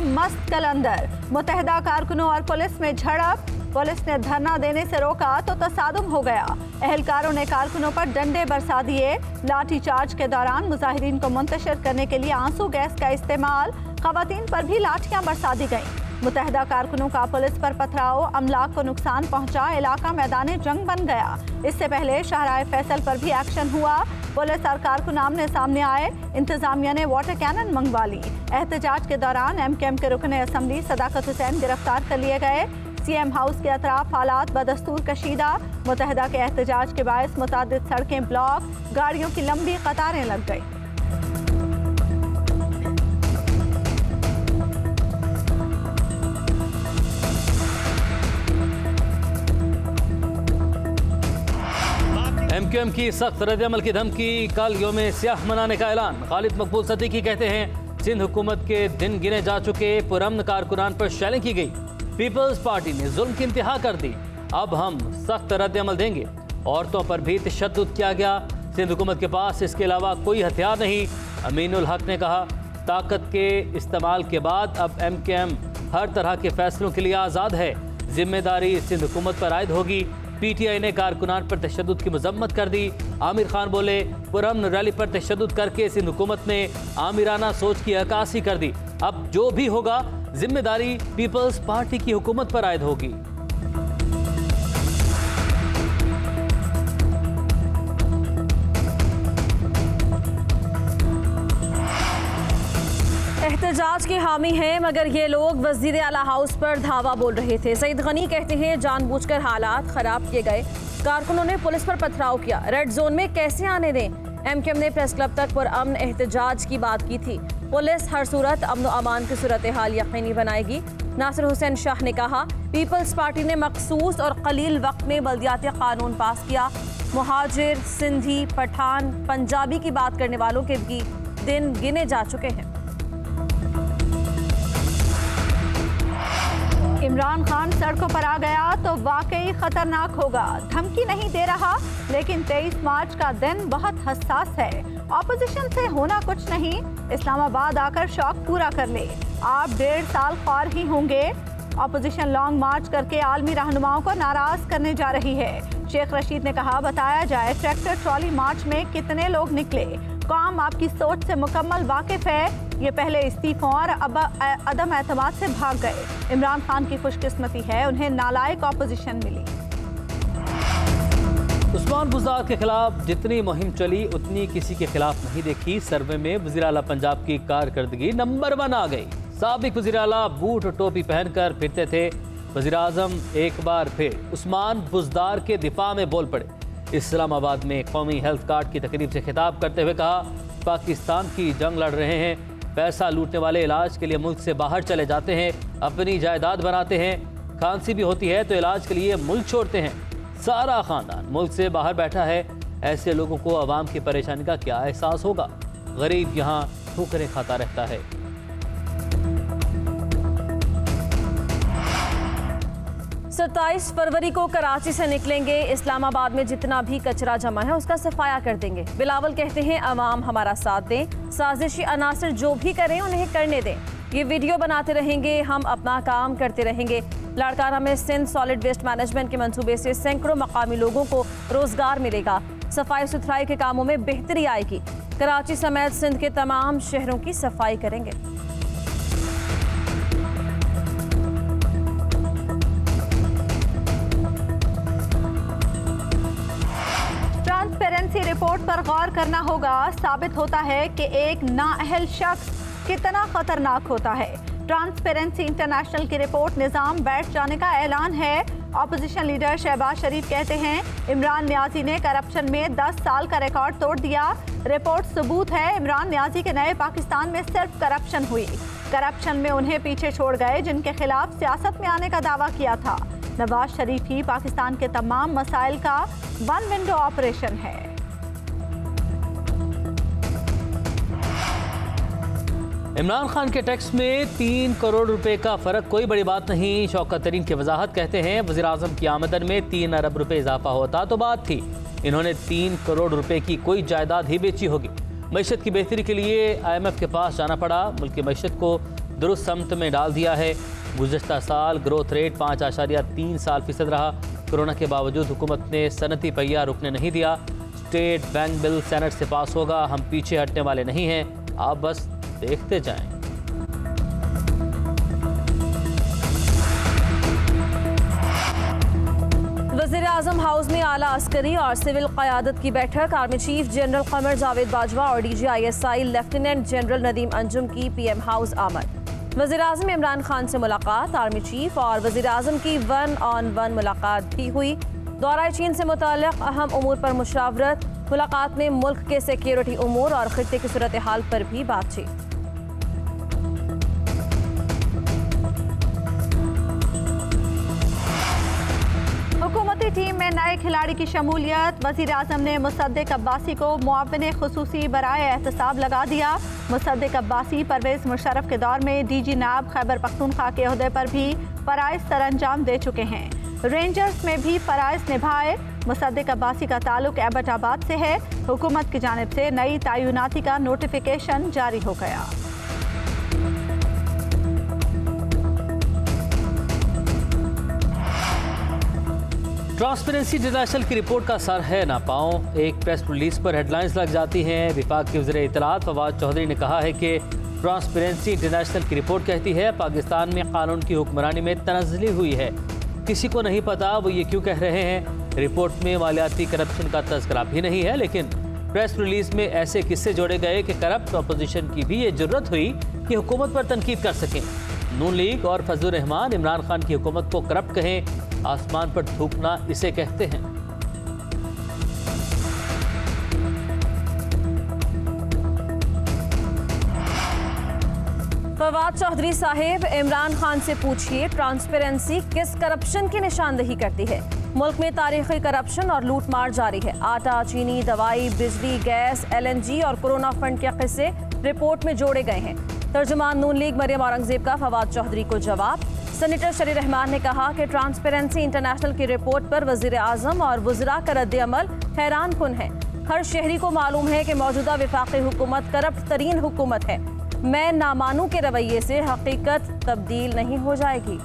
मस्त कलंदर, मुत्तहिदा कारकुनों और पुलिस में झड़प। पुलिस ने धरना देने से रोका तो तसादुम हो गया। एहलकारों ने कारकुनों पर डंडे बरसा दिए। लाठीचार्ज के दौरान मुजाहिरीन को मुंतशिर करने के लिए आंसू गैस का इस्तेमाल, खवातीन पर भी लाठियां बरसा दी गईं। मुत्तहिदा कारकुनों का पुलिस पर पथराव, अमलाक को नुकसान पहुंचा, इलाका मैदाने जंग बन गया। इससे पहले शाहराह फैसल पर भी एक्शन हुआ। पुलिस और कारकुन आमने सामने आए। इंतजामिया ने वाटर कैनन मंगवा ली। एहतजाज के दौरान एमकेएम के रुकन असम्बली सदाकत हुसैन गिरफ्तार कर लिए गए। सीएम हाउस के अतराफ हालात बदस्तूर कशीदा। मुत्तहिदा के एहतजाज के बायस मुतादिद सड़कें ब्लॉक, गाड़ियों की लंबी कतारें लग गई। एमकेएम की सख्त रद्द-ए-अमल की धमकी, कल यौम स्याह मनाने का ऐलान। खालिद मकबूल सदीकी कहते हैं सिंध हुकूमत के दिन गिने जा चुके, पुरअमन कारकुनान पर शैलिंग की गई। पीपल्स पार्टी ने जुल्म की इंतहा कर दी, अब हम सख्त रद्द-ए-अमल देंगे। औरतों पर भी तशद्दुद किया गया। सिंध हुकूमत के पास इसके अलावा कोई हथियार नहीं। अमीनुल हक ने कहा ताकत के इस्तेमाल के बाद अब एमकेएम हर तरह के फैसलों के लिए आज़ाद है। जिम्मेदारी सिंध हुकूमत पर आयद होगी। पीटीआई ने कारकुनान पर तशद्दुद की मजम्मत कर दी। आमिर खान बोले पुरअमन रैली पर तशद्दुद करके सिंध हुकूमत ने आमिराना सोच की अक्कासी कर दी। अब जो भी होगा जिम्मेदारी पीपल्स पार्टी की हुकूमत पर आयद होगी। एहतजाज के हामी हैं, मगर ये लोग वज़ीर आला हाउस पर धावा बोल रहे थे। सईद गनी कहते हैं जानबूझकर हालात खराब किए गए, कारकुनों ने पुलिस पर पथराव किया। रेड जोन में कैसे आने दें? एमकेएम ने प्रेस क्लब तक पुरअमन एहतजाज की बात की थी। पुलिस हर सूरत अमन व अमान की सूरत हाल यकीनी बनाएगी। नासिर हुसैन शाह ने कहा पीपल्स पार्टी ने मखसूस और कलील वक्त में बल्दियाती कानून पास किया। मुहाजिर, सिंधी, पठान, पंजाबी की बात करने वालों के भी दिन गिने जा चुके हैं। इमरान खान सड़कों पर आ गया तो वाकई खतरनाक होगा। धमकी नहीं दे रहा, लेकिन 23 मार्च का दिन बहुत हसास है। ऑपोजिशन से होना कुछ नहीं, इस्लामाबाद आकर शौक पूरा कर ले। आप 1.5 साल ख्वार ही होंगे। ऑपोजिशन लॉन्ग मार्च करके आलमी रहनुमाओं को नाराज करने जा रही है। शेख रशीद ने कहा बताया जाए ट्रैक्टर ट्रॉली मार्च में कितने लोग निकले। कौम आपकी सोच से मुकम्मल वाकिफ है। ये पहले इस्तीफों और अब अदम एतमाद से भाग गए। इमरान खान की खुशकिस्मती है उन्हें नालायक ऑपोजिशन मिली। उस्मान बुज़दार के खिलाफ जितनी मुहिम चली उतनी किसी के खिलाफ नहीं देखी। सर्वे में वज़ीर आला पंजाब की कारकर्दगी नंबर 1 आ गई। साबिक वज़ीर आला बूट और टोपी पहनकर फिरते थे। वज़ीर आज़म एक बार फिर उस्मान बुज़दार के दिफा में बोल पड़े। इस्लामाबाद में कौमी हेल्थ कार्ड की तकरीब से खिताब करते हुए कहा पाकिस्तान की जंग लड़ रहे हैं। पैसा लूटने वाले इलाज के लिए मुल्क से बाहर चले जाते हैं, अपनी जायदाद बनाते हैं। खांसी भी होती है तो इलाज के लिए मुल्क छोड़ते हैं। सारा खानदान मुल्क से बाहर बैठा है। ऐसे लोगों को आवाम की परेशानी का क्या एहसास होगा? गरीब यहाँ ठोकरें खाता रहता है। 27 फरवरी को कराची से निकलेंगे। इस्लामाबाद में जितना भी कचरा जमा है उसका सफाया कर देंगे। बिलावल कहते हैं अवाम हमारा साथ दें, साजिशी अनासर जो भी करें उन्हें करने दें। ये वीडियो बनाते रहेंगे, हम अपना काम करते रहेंगे। लाड़काना में सिंध सॉलिड वेस्ट मैनेजमेंट के मंसूबे से सैकड़ों मकामी लोगों को रोजगार मिलेगा। सफाई सुथराई के कामों में बेहतरी आएगी। कराची समेत सिंध के तमाम शहरों की सफाई करेंगे। ट्रांसपेरेंसी रिपोर्ट पर गौर करना होगा। साबित होता है कि एक नाअहल शख्स कितना खतरनाक होता है। ट्रांसपेरेंसी इंटरनेशनल की रिपोर्ट निजाम बैठ जाने का ऐलान है। ऑपोजिशन लीडर शहबाज शरीफ कहते हैं इमरान नियाजी ने करप्शन में 10 साल का रिकॉर्ड तोड़ दिया। रिपोर्ट सबूत है इमरान नियाजी के नए पाकिस्तान में सिर्फ करप्शन हुई। करप्शन में उन्हें पीछे छोड़ गए जिनके खिलाफ सियासत में आने का दावा किया था। नवाज शरीफ ही पाकिस्तान के तमाम मसाइल का वन विंडो ऑपरेशन है। इमरान खान के टैक्स में 3 करोड़ रुपए का फर्क कोई बड़ी बात नहीं। शौकत तरीन की वजाहत कहते हैं वज़ीर आज़म की आमदन में 3 अरब रुपए इजाफा होता तो बात थी। इन्होंने 3 करोड़ रुपए की कोई जायदाद ही बेची होगी। मईशत की बेहतरी के लिए IMF के पास जाना पड़ा। मुल्क की मईशत को दुरुस्त समत में डाल दिया है। गुज़श्ता साल ग्रोथ रेट 5.3% रहा। कोरोना के बावजूद हुकूमत ने सनती पहिया रुकने नहीं दिया। स्टेट बैंक बिल सेनेट से पास होगा, हम पीछे हटने वाले नहीं हैं, आप बस देखते जाएं। वज़ीर-ए-आज़म हाउस में आला अस्करी और सिविल क़यादत की बैठक। आर्मी चीफ जनरल क़मर जावेद बाजवा और DGISI lieutenant general Nadeem Anjum की PM हाउस आमद। वज़ीर-ए-आज़म इमरान खान से मुलाकात। आर्मी चीफ और वज़ीर-ए-आज़म की 1-on-1 मुलाकात भी हुई। दौरा चीन से मुताल्लिक़ अहम उमूर पर मुशावरत। मुलाकात में मुल्क के सिक्योरिटी उमूर और खित्ते की सूरत हाल पर भी बातचीत। हुकूमती टीम में नए खिलाड़ी की शमूलियत। वज़ीर-ए-आज़म ने मुसद्दिक अब्बासी को मुआविन खुसूसी बराए एहतसाब लगा दिया। मुसद्दिक अब्बासी परवेज़ मुशर्रफ के दौर में DG नायब खैबर पख्तूनख्वा के ओहदे पर भी फ़राइज़ सरअंजाम दे चुके हैं। रेंजर्स में भी फ़राइज़ निभाए। मुसद्दिक अब्बासी का ताल्लुक एबटाबाद से है। हुकूमत की जानिब से नई तैनाती का नोटिफिकेशन जारी हो गया। ट्रांसपेरेंसी इंटरनेशनल की रिपोर्ट का सर है ना पाँव। एक प्रेस रिलीज पर हेडलाइंस लग जाती हैं। विफाक के वज़ीर इत्तलात फवाद चौधरी ने कहा है कि ट्रांसपेरेंसी इंटरनेशनल की रिपोर्ट कहती है पाकिस्तान में कानून की हुक्मरानी में तनज़्ज़ुली हुई है। किसी को नहीं पता वो ये क्यों कह रहे हैं। रिपोर्ट में मालियाती करप्शन का तज़किरा भी नहीं है, लेकिन प्रेस रिलीज में ऐसे किस्से जोड़े गए कि करप्ट अपोजिशन की भी ये ज़रूरत हुई कि हुकूमत पर तनकीद कर सकें। नून लीग और फजलुर रहमान इमरान खान की हुकूमत को करप्ट कहें, आसमान पर थूकना इसे कहते हैं। फवाद चौधरी साहिब, इमरान खान से पूछिए ट्रांसपेरेंसी किस करप्शन की निशानदेही करती है। मुल्क में तारीखी करप्शन और लूट मार जारी है। आटा, चीनी, दवाई, बिजली, गैस, LNG और कोरोना फंड के किस्से रिपोर्ट में जोड़े गए हैं। तर्जुमान नून लीग मरियम औरंगजेब का फवाद चौधरी को जवाब। सेनेटर शरीर रहमान ने कहा कि ट्रांसपेरेंसी इंटरनेशनल की रिपोर्ट पर वज़ीर-ए-आज़म और वज़रा का रद्द-ए-अमल हैरान कुन है। हर शहरी को मालूम है कि मौजूदा वफाकी हुकूमत करप्ट तरीन हुकूमत है। मैं नामानू के रवैये से हकीकत तब्दील नहीं हो जाएगी।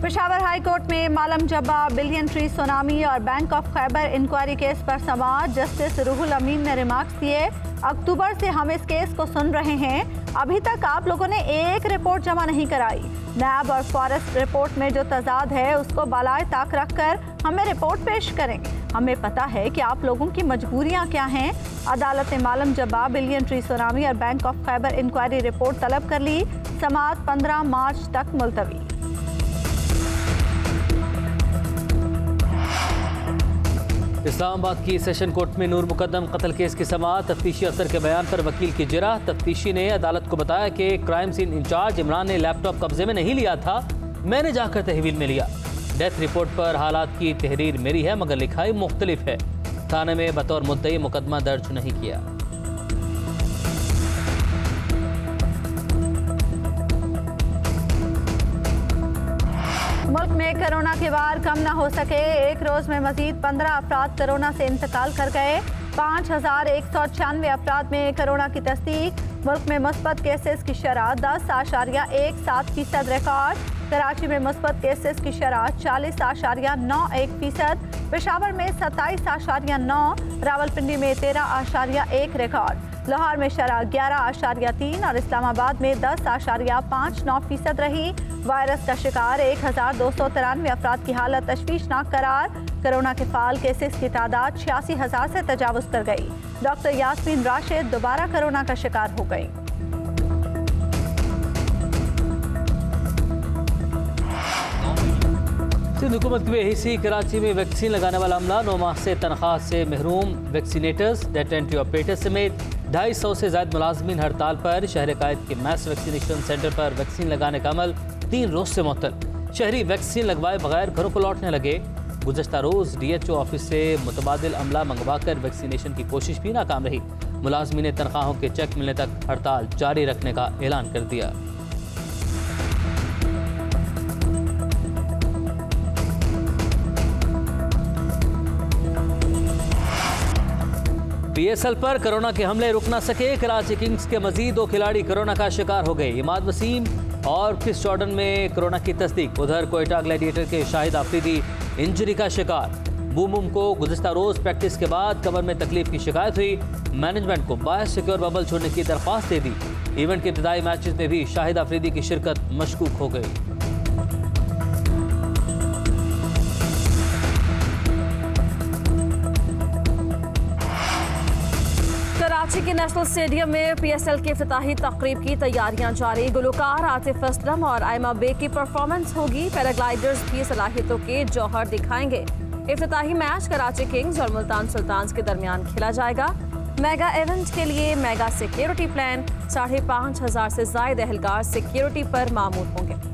पेशावर हाई कोर्ट में Malam Jabba, billion tree tsunami और bank of Khyber inquiry case पर समाअत। जस्टिस रूहुल अमीन ने रिमार्क्स दिए, अक्टूबर से हम इस केस को सुन रहे हैं, अभी तक आप लोगों ने एक रिपोर्ट जमा नहीं कराई। नैब और फॉरेस्ट रिपोर्ट में जो तजाद है उसको बालाए ताक रखकर हमें रिपोर्ट पेश करेंगे। हमें पता है कि आप लोगों की मजबूरियां क्या हैं। अदालत ने Malam Jabba, billion tree tsunami और bank of Khyber inquiry report तलब कर ली। समाअत 15 मार्च तक मुलतवी। इस्लामाबाद की सेशन कोर्ट में नूर मुकद्दम कत्ल केस की समाअत। तफ्तीशी अफसर के बयान पर वकील की जिरह। तफ्तीशी ने अदालत को बताया कि क्राइम सीन इंचार्ज इमरान ने लैपटॉप कब्जे में नहीं लिया था, मैंने जाकर तहवील में लिया। डेथ रिपोर्ट पर हालात की तहरीर मेरी है मगर लिखाई मुख्तलिफ है। थाने में बतौर मुद्दई मुकदमा दर्ज नहीं किया। मुल्क में कोरोना के वार कम न हो सके। एक रोज में मजीद 15 अफराद कोरोना से इंतकाल कर गए। 5196 अफराद में कोरोना की तस्दीक। मुल्क में मुस्बत केसेस की शरह 10.17% रिकॉर्ड। कराची में मुस्बत केसेस की शरह 40.91%। पेशावर में 27.9, रावलपिंडी में 13.1 रिकॉर्ड। लाहौर में शरह 11.3 और इस्लामाबाद में 10.59% रही। वायरस का शिकार 1293 अफराद की हालत तशवीशनाक करार। कोरोना के फाल केसेस की तादाद 86,000 से तजावुज कर गई। डॉक्टर यास्मीन राशिद दोबारा कोरोना का शिकार हो गई। सिंध हुकूमत की बेहिसी, कराची में वैक्सीन लगाने वाला अमला 9 माह से तनख्वाह से महरूम। वैक्सीनेटर्स, डेटा एंट्री ऑपरेटर्स समेत 250 से ज़ायद मुलाजमीन हड़ताल पर। शहर कायद के मैस वैक्सीनेशन सेंटर पर वैक्सीन लगाने का अमल 3 रोज से मुअत्तल। शहरी वैक्सीन लगवाए बगैर घरों को लौटने लगे। गुज़श्ता रोज़ DHO ऑफिस से मुतबादिल अमला मंगवा कर वैक्सीनेशन की कोशिश भी नाकाम रही। मुलाजमीन ने तनख्वाहों के चेक मिलने तक हड़ताल जारी रखने का ऐलान कर दिया। PSL पर कोरोना के हमले रुक ना सके। कराची किंग्स के मजीद 2 खिलाड़ी कोरोना का शिकार हो गए। इमाद वसीम और क्रिस जॉर्डन में कोरोना की तस्दीक। उधर कोयटा ग्लैडिएटर के शाहिद आफरीदी इंजरी का शिकार। बूम को गुज़िश्ता रोज प्रैक्टिस के बाद कमर में तकलीफ की शिकायत हुई। मैनेजमेंट को बायस सिक्योर बबल छोड़ने की दरख्वास्त दे दी। इवेंट के इब्तिदाई मैचेस में भी शाहिद आफरीदी की शिरकत मशकूक हो गई। कराची के नेशनल स्टेडियम में PSL के इफ्तिताही तकरीब की तैयारियां जारी। गुलकार आतिफ असलम और आयमा बेग की परफॉर्मेंस होगी। पैराग्लाइडर्स भी सलाहियतों के जौहर दिखाएंगे। इफ्तिताही मैच कराची किंग्स और मुल्तान सुल्तान्स के दरमियान खेला जाएगा। मेगा इवेंट के लिए मेगा सिक्योरिटी प्लान 5,500 से ज्यादा एहलकार सिक्योरिटी पर मामूर होंगे।